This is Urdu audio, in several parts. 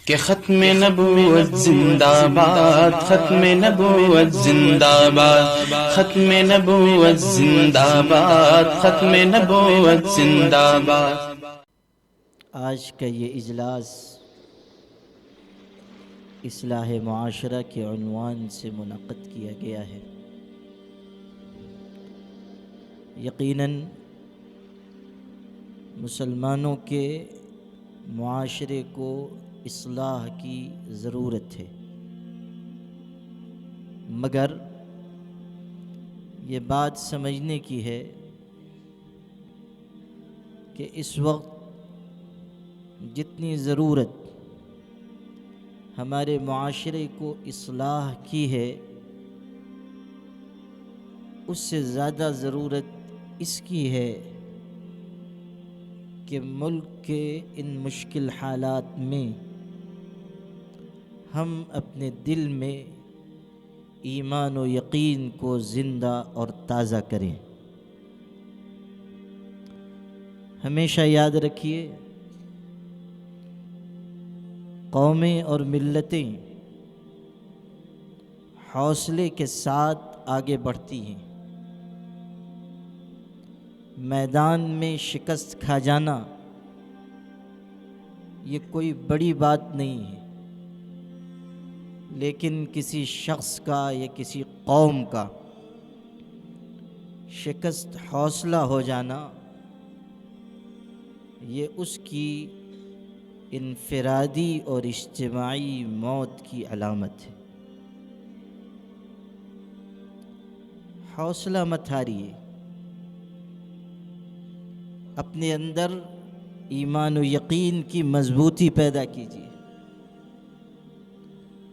کہ ختم نبوت زندہ باد، ختم نبوت زندہ باد، ختم نبوت زندہ باد، ختم نبوت زندہ باد۔ آج کا یہ اجلاس اصلاح معاشرہ کے عنوان سے منعقد کیا گیا ہے۔ یقیناً مسلمانوں کے معاشرے کو اصلاح کی ضرورت ہے، مگر یہ بات سمجھنے کی ہے کہ اس وقت جتنی ضرورت ہمارے معاشرے کو اصلاح کی ہے، اس سے زیادہ ضرورت اس کی ہے کہ ملک کے ان مشکل حالات میں ہم اپنے دل میں ایمان و یقین کو زندہ اور تازہ کریں۔ ہمیشہ یاد رکھیے، قومیں اور ملتیں حوصلے کے ساتھ آگے بڑھتی ہیں۔ میدان میں شکست کھا جانا یہ کوئی بڑی بات نہیں ہے، لیکن کسی شخص کا یا کسی قوم کا شکست حوصلہ ہو جانا یہ اس کی انفرادی اور اجتماعی موت کی علامت ہے۔ حوصلہ مت ہاریے، اپنے اندر ایمان و یقین کی مضبوطی پیدا کیجیے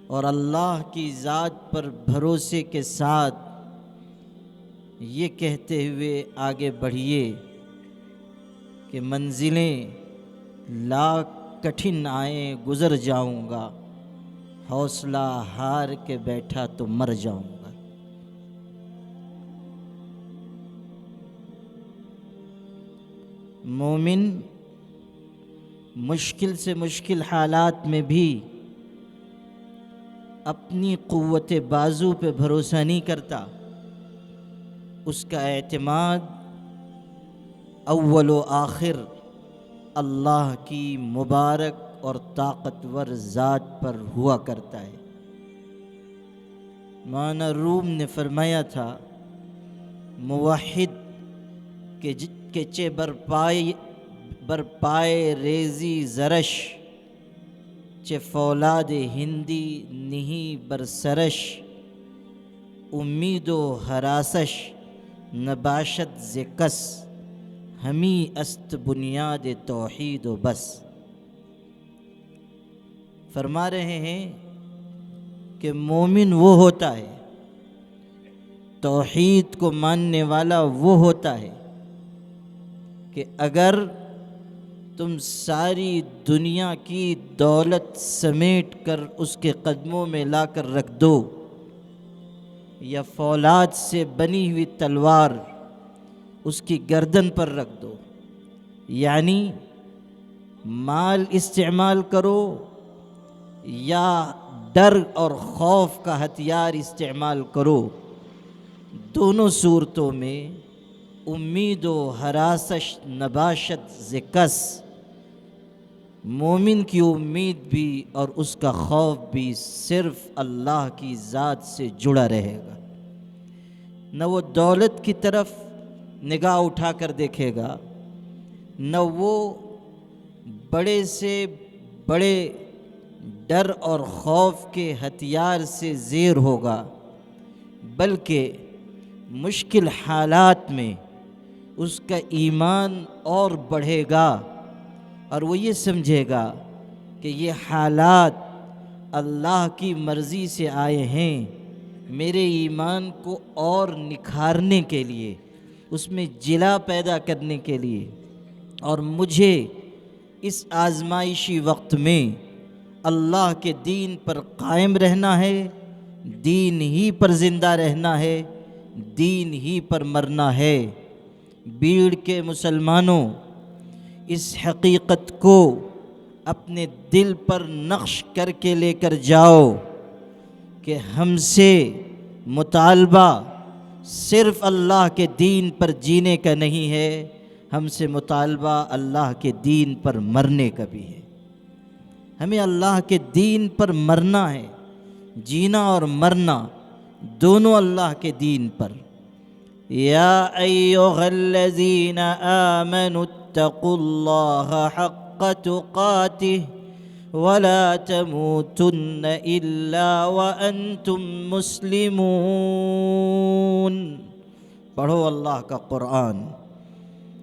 اور اللہ کی ذات پر بھروسے کے ساتھ یہ کہتے ہوئے آگے بڑھیے کہ منزلیں لاکھ کٹھن آئیں گزر جاؤں گا، حوصلہ ہار کے بیٹھا تو مر جاؤں گا۔ مومن مشکل سے مشکل حالات میں بھی اپنی قوت بازو پہ بھروسہ نہیں کرتا، اس کا اعتماد اول و آخر اللہ کی مبارک اور طاقتور ذات پر ہوا کرتا ہے۔ مولانا روم نے فرمایا تھا، موحد کہ چے برپائے ریزی زرش، چے فولاد ہندی نہیں برسرش، امید و حراسش نباشد زکس، ہمی است بنیاد توحید و بس۔ فرما رہے ہیں کہ مومن وہ ہوتا ہے، توحید کو ماننے والا وہ ہوتا ہے کہ اگر تم ساری دنیا کی دولت سمیٹ کر اس کے قدموں میں لا کر رکھ دو، یا فولاد سے بنی ہوئی تلوار اس کی گردن پر رکھ دو، یعنی مال استعمال کرو یا ڈر اور خوف کا ہتھیار استعمال کرو، دونوں صورتوں میں امید و حراسش نباشت زکس، مومن کی امید بھی اور اس کا خوف بھی صرف اللہ کی ذات سے جڑا رہے گا۔ نہ وہ دولت کی طرف نگاہ اٹھا کر دیکھے گا، نہ وہ بڑے سے بڑے ڈر اور خوف کے ہتھیار سے زیر ہوگا، بلکہ مشکل حالات میں اس کا ایمان اور بڑھے گا اور وہ یہ سمجھے گا کہ یہ حالات اللہ کی مرضی سے آئے ہیں، میرے ایمان کو اور نکھارنے کے لیے، اس میں جلا پیدا کرنے کے لیے، اور مجھے اس آزمائشی وقت میں اللہ کے دین پر قائم رہنا ہے، دین ہی پر زندہ رہنا ہے، دین ہی پر مرنا ہے۔ بیڑ کے مسلمانوں، اس حقیقت کو اپنے دل پر نقش کر کے لے کر جاؤ کہ ہم سے مطالبہ صرف اللہ کے دین پر جینے کا نہیں ہے، ہم سے مطالبہ اللہ کے دین پر مرنے کا بھی ہے۔ ہمیں اللہ کے دین پر مرنا ہے، جینا اور مرنا دونوں اللہ کے دین پر۔ یا ایھا الذین آمنوا اتقوا اللہ حق تقاتہ ولا تموتن الا وانتم مسلمون۔ پڑھو اللہ کا قرآن۔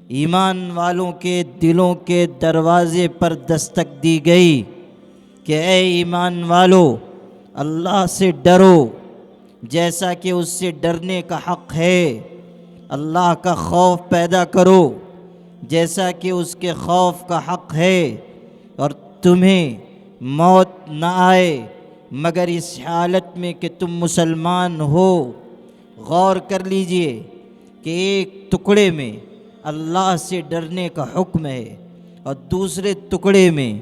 ایمان والوں کے دلوں کے دروازے پر دستک دی گئی کہ اے ایمان والو، اللہ سے ڈرو جیسا کہ اس سے ڈرنے کا حق ہے، اللہ کا خوف پیدا کرو جیسا کہ اس کے خوف کا حق ہے، اور تمہیں موت نہ آئے مگر اس حالت میں کہ تم مسلمان ہو۔ غور کر لیجئے کہ ایک ٹکڑے میں اللہ سے ڈرنے کا حکم ہے اور دوسرے ٹکڑے میں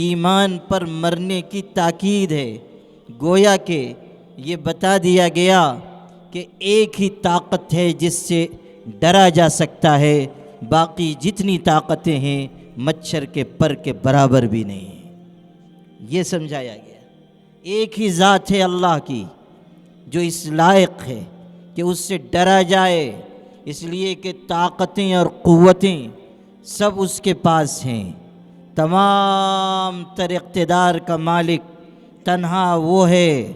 ایمان پر مرنے کی تاکید ہے۔ گویا کہ یہ بتا دیا گیا کہ ایک ہی طاقت ہے جس سے ڈرا جا سکتا ہے، باقی جتنی طاقتیں ہیں مچھر کے پر کے برابر بھی نہیں ہیں۔ یہ سمجھایا گیا ایک ہی ذات ہے اللہ کی جو اس لائق ہے کہ اس سے ڈرا جائے، اس لیے کہ طاقتیں اور قوتیں سب اس کے پاس ہیں۔ تمام تر اقتدار کا مالک تنہا وہ ہے۔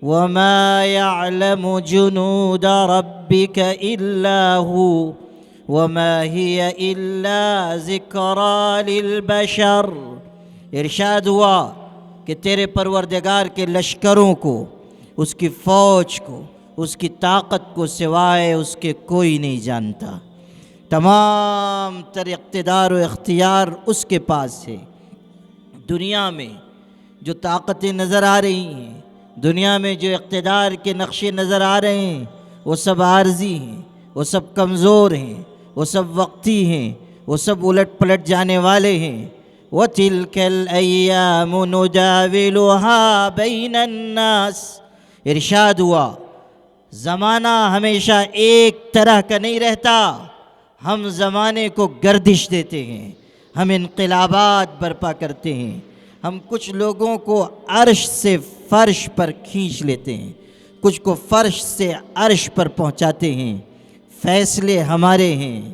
وَمَا يَعْلَمُ جُنُودَ رَبِّكَ إِلَّا هُوَ وَمَا هِيَ إِلَّا ذِكْرَىٰ لِلْبَشَرِ۔ ارشاد ہوا کہ تیرے پروردگار کے لشکروں کو، اس کی فوج کو، اس کی طاقت کو سوائے اس کے کوئی نہیں جانتا۔ تمام تر اقتدار و اختیار اس کے پاس ہے۔ دنیا میں جو طاقتیں نظر آ رہی ہیں، دنیا میں جو اقتدار کے نقشے نظر آ رہے ہیں، وہ سب عارضی ہیں، وہ سب کمزور ہیں، وہ سب وقتی ہیں، وہ سب الٹ پلٹ جانے والے ہیں۔ وَتِلْكَ الْأَيَّامُ نُدَاوِلُهَا بَيْنَ النَّاسِ۔ ارشاد ہوا زمانہ ہمیشہ ایک طرح کا نہیں رہتا، ہم زمانے کو گردش دیتے ہیں، ہم انقلابات برپا کرتے ہیں، ہم کچھ لوگوں کو عرش سے فرش پر کھینچ لیتے ہیں، کچھ کو فرش سے عرش پر پہنچاتے ہیں۔ فیصلے ہمارے ہیں،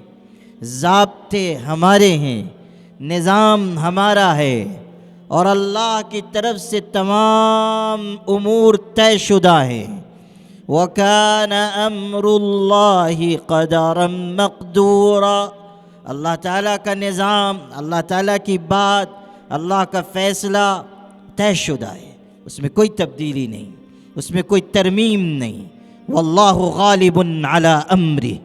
ضابطے ہمارے ہیں، نظام ہمارا ہے، اور اللہ کی طرف سے تمام امور طے شدہ ہیں۔ وَكَانَ أَمْرُ اللَّهِ قَدَرًا مَقْدُورًا۔ اللہ تعالیٰ کا نظام، اللہ تعالیٰ کی بات، اللہ کا فیصلہ طے شدہ ہے، اس میں کوئی تبدیلی نہیں، اس میں کوئی ترمیم نہیں۔ وَاللَّهُ غَالِبٌ عَلَىٰ أَمْرِهِ۔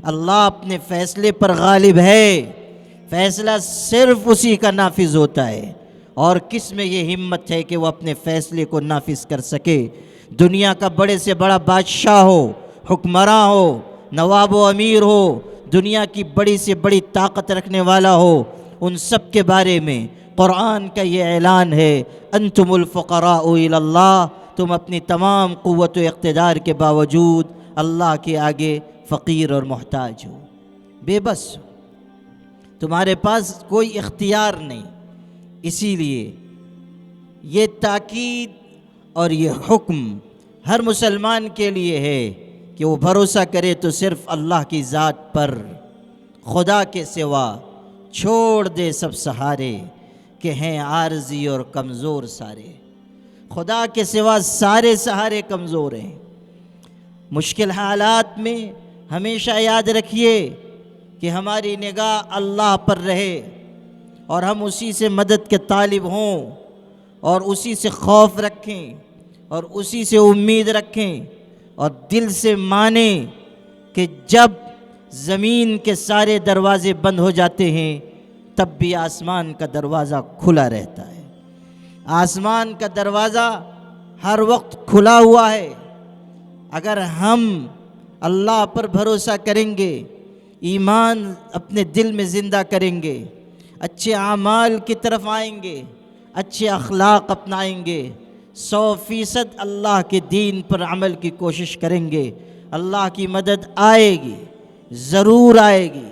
اللہ اپنے فیصلے پر غالب ہے، فیصلہ صرف اسی کا نافذ ہوتا ہے، اور کس میں یہ ہمت ہے کہ وہ اپنے فیصلے کو نافذ کر سکے؟ دنیا کا بڑے سے بڑا بادشاہ ہو، حکمراں ہو، نواب و امیر ہو، دنیا کی بڑی سے بڑی طاقت رکھنے والا ہو، ان سب کے بارے میں قرآن کا یہ اعلان ہے، انتم الفقراء الی اللہ، تم اپنی تمام قوت و اقتدار کے باوجود اللہ کے آگے فقیر اور محتاج ہو، بے بس ہو، تمہارے پاس کوئی اختیار نہیں۔ اسی لیے یہ تاکید اور یہ حکم ہر مسلمان کے لیے ہے کہ وہ بھروسہ کرے تو صرف اللہ کی ذات پر، خدا کے سوا چھوڑ دے سب سہارے کہ ہیں عارضی اور کمزور سارے۔ خدا کے سوا سارے سہارے کمزور ہیں۔ مشکل حالات میں ہمیشہ یاد رکھیے کہ ہماری نگاہ اللہ پر رہے اور ہم اسی سے مدد کے طالب ہوں اور اسی سے خوف رکھیں اور اسی سے امید رکھیں اور دل سے مانیں کہ جب زمین کے سارے دروازے بند ہو جاتے ہیں تب بھی آسمان کا دروازہ کھلا رہتا ہے۔ آسمان کا دروازہ ہر وقت کھلا ہوا ہے۔ اگر ہم اللہ پر بھروسہ کریں گے، ایمان اپنے دل میں زندہ کریں گے، اچھے اعمال کی طرف آئیں گے، اچھے اخلاق اپنائیں گے، 100% اللہ کے دین پر عمل کی کوشش کریں گے، اللہ کی مدد آئے گی، ضرور آئے گی،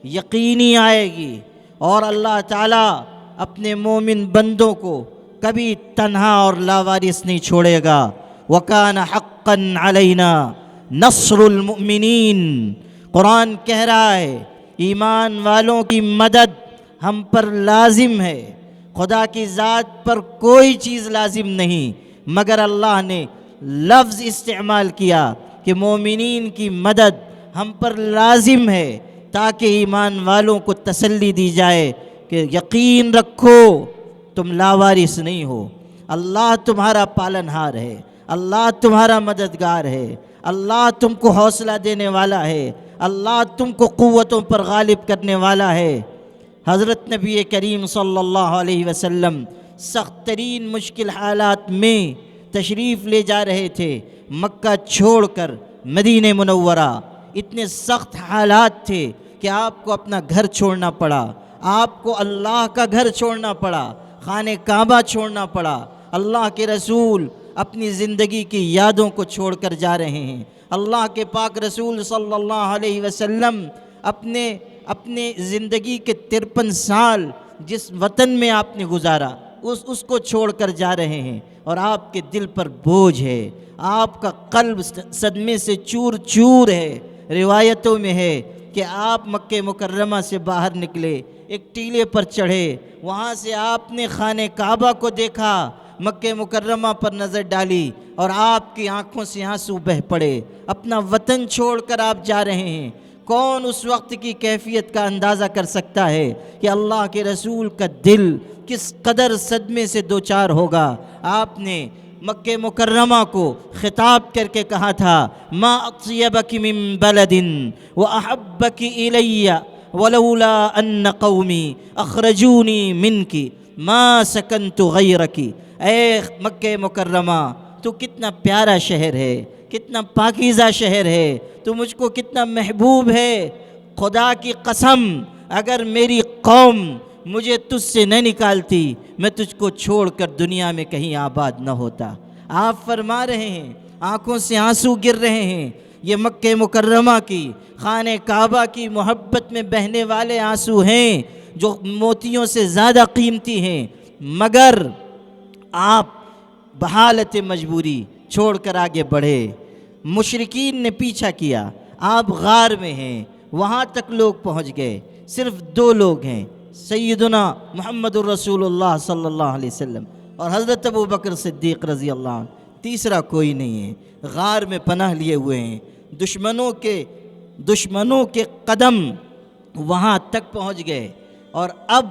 یقینی آئے گی، اور اللہ تعالیٰ اپنے مومن بندوں کو کبھی تنہا اور لاوارث نہیں چھوڑے گا۔ وَكَانَ حَقًّا عَلَيْنَا نَصْرُ الْمُؤْمِنِينَ، قرآن کہہ رہا ہے ایمان والوں کی مدد ہم پر لازم ہے۔ خدا کی ذات پر کوئی چیز لازم نہیں، مگر اللہ نے لفظ استعمال کیا کہ مومنین کی مدد ہم پر لازم ہے، تاکہ ایمان والوں کو تسلی دی جائے کہ یقین رکھو تم لاوارث نہیں ہو، اللہ تمہارا پالنہار ہے، اللہ تمہارا مددگار ہے، اللہ تم کو حوصلہ دینے والا ہے، اللہ تم کو قوتوں پر غالب کرنے والا ہے۔ حضرت نبی کریم صلی اللہ علیہ وسلم سخت ترین مشکل حالات میں تشریف لے جا رہے تھے، مکہ چھوڑ کر مدینہ منورہ۔ اتنے سخت حالات تھے کہ آپ کو اپنا گھر چھوڑنا پڑا، آپ کو اللہ کا گھر چھوڑنا پڑا، خانہ کعبہ چھوڑنا پڑا۔ اللہ کے رسول اپنی زندگی کی یادوں کو چھوڑ کر جا رہے ہیں۔ اللہ کے پاک رسول صلی اللہ علیہ وسلم اپنے زندگی کے 53 سال جس وطن میں آپ نے گزارا اس کو چھوڑ کر جا رہے ہیں، اور آپ کے دل پر بوجھ ہے، آپ کا قلب صدمے سے چور چور ہے۔ روایتوں میں ہے کہ آپ مکہ مکرمہ سے باہر نکلے، ایک ٹیلے پر چڑھے، وہاں سے آپ نے خانہ کعبہ کو دیکھا، مکہ مکرمہ پر نظر ڈالی، اور آپ کی آنکھوں سے آنسو بہہ پڑے۔ اپنا وطن چھوڑ کر آپ جا رہے ہیں۔ کون اس وقت کی کیفیت کا اندازہ کر سکتا ہے کہ اللہ کے رسول کا دل کس قدر صدمے سے دوچار ہوگا۔ آپ نے مکہ مکرمہ کو خطاب کر کے کہا تھا، ما اطیبک من بلد واحبک الی ولولا ان قومی اخرجونی منک ما سکنت غیرک۔ اے مکہ مکرمہ، تو کتنا پیارا شہر ہے، کتنا پاکیزہ شہر ہے، تو مجھ کو کتنا محبوب ہے۔ خدا کی قسم، اگر میری قوم مجھے تجھ سے نہ نکالتی، میں تجھ کو چھوڑ کر دنیا میں کہیں آباد نہ ہوتا۔ آپ فرما رہے ہیں، آنکھوں سے آنسو گر رہے ہیں، یہ مکہ مکرمہ کی خانہ کعبہ کی محبت میں بہنے والے آنسو ہیں جو موتیوں سے زیادہ قیمتی ہیں، مگر آپ بحالت مجبوری چھوڑ کر آگے بڑھے۔ مشرکین نے پیچھا کیا، آپ غار میں ہیں، وہاں تک لوگ پہنچ گئے، صرف 2 لوگ ہیں، سیدنا محمد الرسول اللہ صلی اللہ علیہ وسلم اور حضرت ابو بکر صدیق رضی اللہ عنہ، تیسرا کوئی نہیں ہے۔ غار میں پناہ لیے ہوئے ہیں، دشمنوں کے قدم وہاں تک پہنچ گئے، اور اب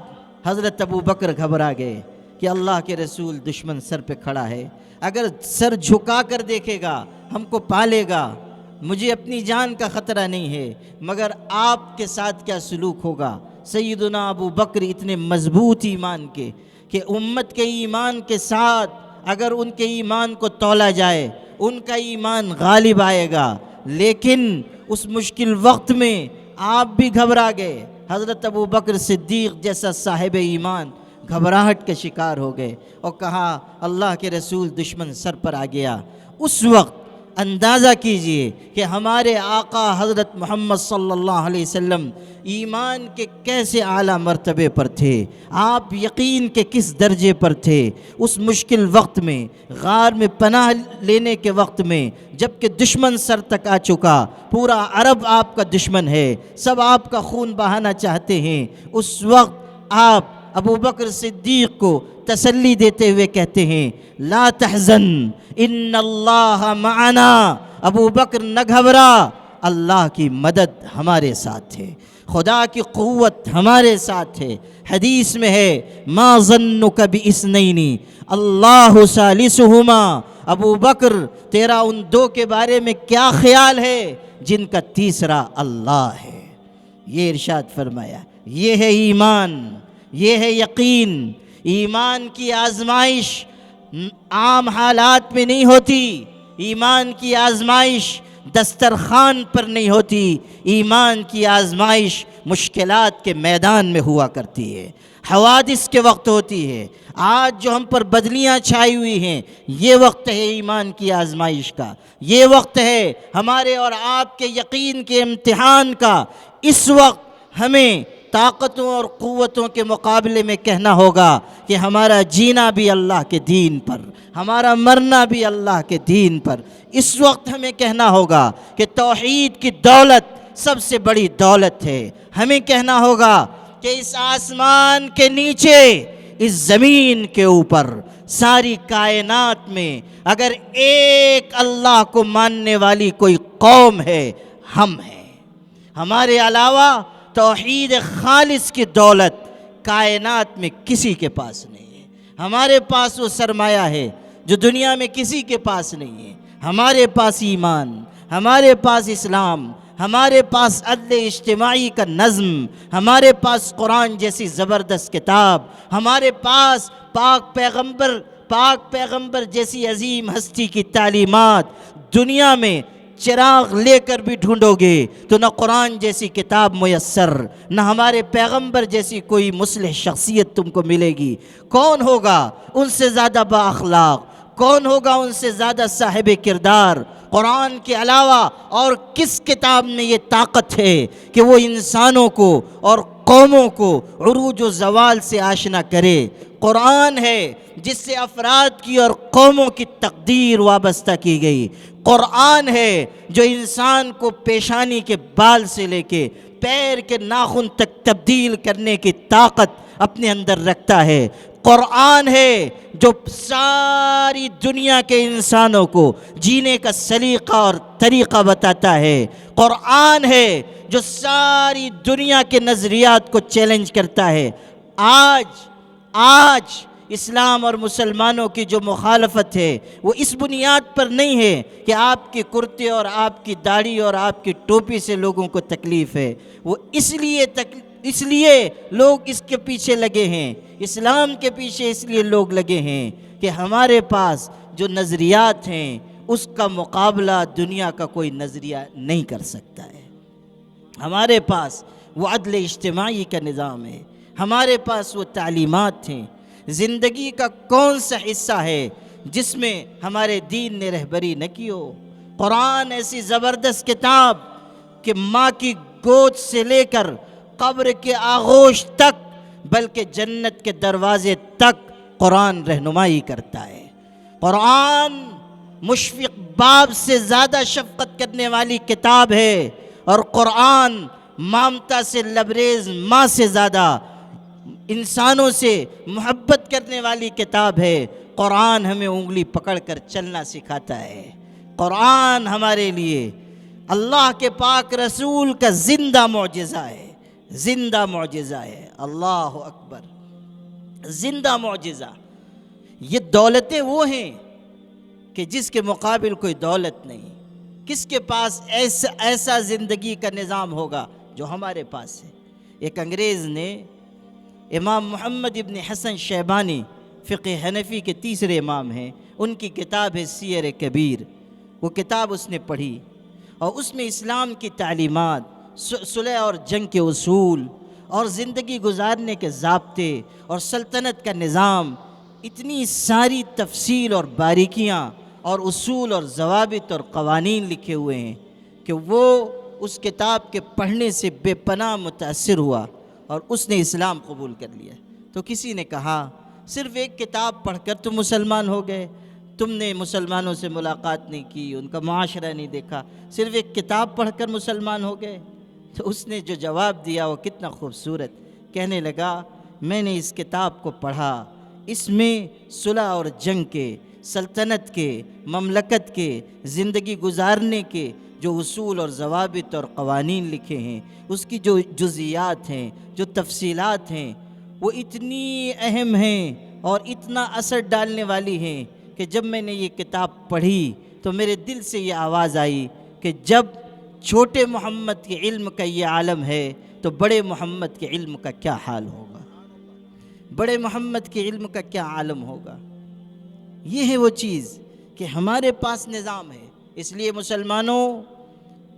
حضرت ابو بکر گھبرا گئے کہ اللہ کے رسول دشمن سر پہ کھڑا ہے، اگر سر جھکا کر دیکھے گا ہم کو پالے گا، مجھے اپنی جان کا خطرہ نہیں ہے، مگر آپ کے ساتھ کیا سلوک ہوگا۔ سیدنا ابو بکر اتنے مضبوط ایمان کے کہ امت کے ایمان کے ساتھ اگر ان کے ایمان کو تولا جائے ان کا ایمان غالب آئے گا، لیکن اس مشکل وقت میں آپ بھی گھبرا گئے۔ حضرت ابو بکر صدیق جیسا صاحب ایمان گھبراہٹ کے شکار ہو گئے اور کہا اللہ کے رسول دشمن سر پر آ گیا۔ اس وقت اندازہ کیجئے کہ ہمارے آقا حضرت محمد صلی اللہ علیہ وسلم ایمان کے کیسے اعلیٰ مرتبے پر تھے، آپ یقین کے کس درجے پر تھے۔ اس مشکل وقت میں، غار میں پناہ لینے کے وقت میں، جب کہ دشمن سر تک آ چکا، پورا عرب آپ کا دشمن ہے، سب آپ کا خون بہانا چاہتے ہیں، اس وقت آپ ابو بکر صدیق کو تسلی دیتے ہوئے کہتے ہیں لا تحزن ان اللہ معنا، ابو بکر نہ گھبرا، اللہ کی مدد ہمارے ساتھ ہے، خدا کی قوت ہمارے ساتھ ہے۔ حدیث میں ہے ما ظنک باثنین اللہ ثالثہما، ابو بکر تیرا ان 2 کے بارے میں کیا خیال ہے جن کا تیسرا اللہ ہے۔ یہ ارشاد فرمایا، یہ ہے ایمان، یہ ہے یقین۔ ایمان کی آزمائش عام حالات میں نہیں ہوتی، ایمان کی آزمائش دسترخوان پر نہیں ہوتی، ایمان کی آزمائش مشکلات کے میدان میں ہوا کرتی ہے، حوادث کے وقت ہوتی ہے۔ آج جو ہم پر بدلیاں چھائی ہوئی ہیں، یہ وقت ہے ایمان کی آزمائش کا، یہ وقت ہے ہمارے اور آپ کے یقین کے امتحان کا۔ اس وقت ہمیں طاقتوں اور قوتوں کے مقابلے میں کہنا ہوگا کہ ہمارا جینا بھی اللہ کے دین پر، ہمارا مرنا بھی اللہ کے دین پر۔ اس وقت ہمیں کہنا ہوگا کہ توحید کی دولت سب سے بڑی دولت ہے۔ ہمیں کہنا ہوگا کہ اس آسمان کے نیچے، اس زمین کے اوپر، ساری کائنات میں اگر ایک اللہ کو ماننے والی کوئی قوم ہے، ہم ہیں۔ ہمارے علاوہ توحید خالص کی دولت کائنات میں کسی کے پاس نہیں ہے۔ ہمارے پاس وہ سرمایہ ہے جو دنیا میں کسی کے پاس نہیں ہے۔ ہمارے پاس ایمان، ہمارے پاس اسلام، ہمارے پاس عدل اجتماعی کا نظم، ہمارے پاس قرآن جیسی زبردست کتاب، ہمارے پاس پاک پیغمبر جیسی عظیم ہستی کی تعلیمات۔ دنیا میں چراغ لے کر بھی ڈھونڈو گے تو نہ قرآن جیسی کتاب میسر، نہ ہمارے پیغمبر جیسی کوئی مصلح شخصیت تم کو ملے گی۔ کون ہوگا ان سے زیادہ با اخلاق؟ کون ہوگا ان سے زیادہ صاحب کردار؟ قرآن کے علاوہ اور کس کتاب میں یہ طاقت ہے کہ وہ انسانوں کو اور قوموں کو عروج و زوال سے آشنا کرے؟ قرآن ہے جس سے افراد کی اور قوموں کی تقدیر وابستہ کی گئی۔ قرآن ہے جو انسان کو پیشانی کے بال سے لے کے پیر کے ناخن تک تبدیل کرنے کی طاقت اپنے اندر رکھتا ہے۔ قرآن ہے جو ساری دنیا کے انسانوں کو جینے کا سلیقہ اور طریقہ بتاتا ہے۔ قرآن ہے جو ساری دنیا کے نظریات کو چیلنج کرتا ہے۔ آج اسلام اور مسلمانوں کی جو مخالفت ہے وہ اس بنیاد پر نہیں ہے کہ آپ کے کرتے اور آپ کی داڑھی اور آپ کی ٹوپی سے لوگوں کو تکلیف ہے، وہ اس لیے لوگ اس کے پیچھے لگے ہیں، اسلام کے پیچھے اس لیے لوگ لگے ہیں کہ ہمارے پاس جو نظریات ہیں اس کا مقابلہ دنیا کا کوئی نظریہ نہیں کر سکتا ہے۔ ہمارے پاس وہ عدل اجتماعی کا نظام ہے، ہمارے پاس وہ تعلیمات ہیں۔ زندگی کا کون سا حصہ ہے جس میں ہمارے دین نے رہبری نہ کی ہو؟ قرآن ایسی زبردست کتاب کہ ماں کی گود سے لے کر قبر کے آغوش تک، بلکہ جنت کے دروازے تک قرآن رہنمائی کرتا ہے۔ قرآن مشفق باپ سے زیادہ شفقت کرنے والی کتاب ہے، اور قرآن مامتا سے لبریز ماں سے زیادہ انسانوں سے محبت کرنے والی کتاب ہے۔ قرآن ہمیں انگلی پکڑ کر چلنا سکھاتا ہے۔ قرآن ہمارے لیے اللہ کے پاک رسول کا زندہ معجزہ ہے، زندہ معجزہ ہے۔ اللہ اکبر، زندہ معجزہ۔ یہ دولتیں وہ ہیں کہ جس کے مقابل کوئی دولت نہیں۔ کس کے پاس ایسا زندگی کا نظام ہوگا جو ہمارے پاس ہے؟ ایک انگریز نے امام محمد ابن حسن شیبانی، فقہ حنفی کے تیسرے امام ہیں، ان کی کتاب ہے سیر کبیر۔ وہ کتاب اس نے پڑھی اور اس میں اسلام کی تعلیمات، صلح اور جنگ کے اصول اور زندگی گزارنے کے ضابطے اور سلطنت کا نظام، اتنی ساری تفصیل اور باریکیاں اور اصول اور ضوابط اور قوانین لکھے ہوئے ہیں کہ وہ اس کتاب کے پڑھنے سے بے پناہ متاثر ہوا اور اس نے اسلام قبول کر لیا۔ تو کسی نے کہا صرف ایک کتاب پڑھ کر تم مسلمان ہو گئے، تم نے مسلمانوں سے ملاقات نہیں کی، ان کا معاشرہ نہیں دیکھا، صرف ایک کتاب پڑھ کر مسلمان ہو گئے؟ تو اس نے جو جواب دیا وہ کتنا خوبصورت، کہنے لگا میں نے اس کتاب کو پڑھا، اس میں صلح اور جنگ کے، سلطنت کے، مملکت کے، زندگی گزارنے کے جو اصول اور ضوابط اور قوانین لکھے ہیں، اس کی جو جزیات ہیں، جو تفصیلات ہیں، وہ اتنی اہم ہیں اور اتنا اثر ڈالنے والی ہیں کہ جب میں نے یہ کتاب پڑھی تو میرے دل سے یہ آواز آئی کہ جب چھوٹے محمد کے علم کا یہ عالم ہے تو بڑے محمد کے علم کا کیا حال ہوگا، بڑے محمد کے علم کا کیا عالم ہوگا۔ یہ ہے وہ چیز کہ ہمارے پاس نظام ہے۔ اس لیے مسلمانوں،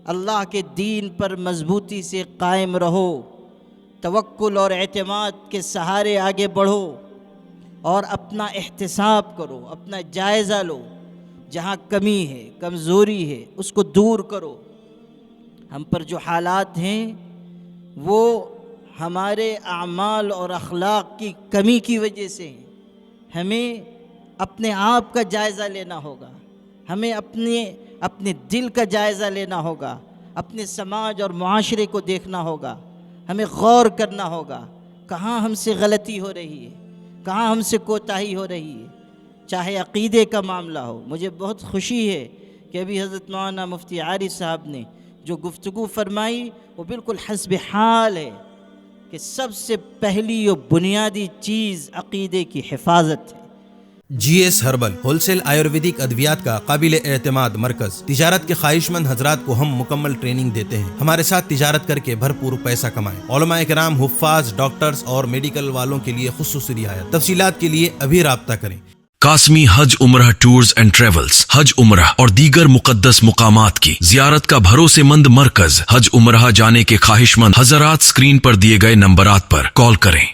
اللہ کے دین پر مضبوطی سے قائم رہو۔ توکل اور اعتماد کے سہارے آگے بڑھو اور اپنا احتساب کرو، اپنا جائزہ لو، جہاں کمی ہے، کمزوری ہے، اس کو دور کرو۔ ہم پر جو حالات ہیں وہ ہمارے اعمال اور اخلاق کی کمی کی وجہ سے ہیں۔ ہمیں اپنے آپ کا جائزہ لینا ہوگا، ہمیں اپنے دل کا جائزہ لینا ہوگا، اپنے سماج اور معاشرے کو دیکھنا ہوگا، ہمیں غور کرنا ہوگا کہاں ہم سے غلطی ہو رہی ہے، کہاں ہم سے کوتاہی ہو رہی ہے، چاہے عقیدے کا معاملہ ہو۔ مجھے بہت خوشی ہے کہ ابھی حضرت مولانا مفتی عارف صاحب نے جو گفتگو فرمائی وہ بالکل حسب حال ہے کہ سب سے پہلی اور بنیادی چیز عقیدے کی حفاظت ہے۔ G S herbal wholesale Ayurvedic ادویات کا قابل اعتماد مرکز۔ تجارت کے خواہش مند حضرات کو ہم مکمل ٹریننگ دیتے ہیں۔ ہمارے ساتھ تجارت کر کے بھرپور پیسہ کمائیں۔ علماء کرام، حفاظ، ڈاکٹرز اور میڈیکل والوں کے لیے خصوصی رعایت۔ تفصیلات کے لیے ابھی رابطہ کریں۔ قاسمی حج عمرہ ٹورز اینڈ ٹریولز، حج عمرہ اور دیگر مقدس مقامات کی زیارت کا بھروسے مند مرکز۔ حج عمرہ جانے کے خواہش مند حضرات اسکرین پر دیے گئے نمبرات پر کال کریں۔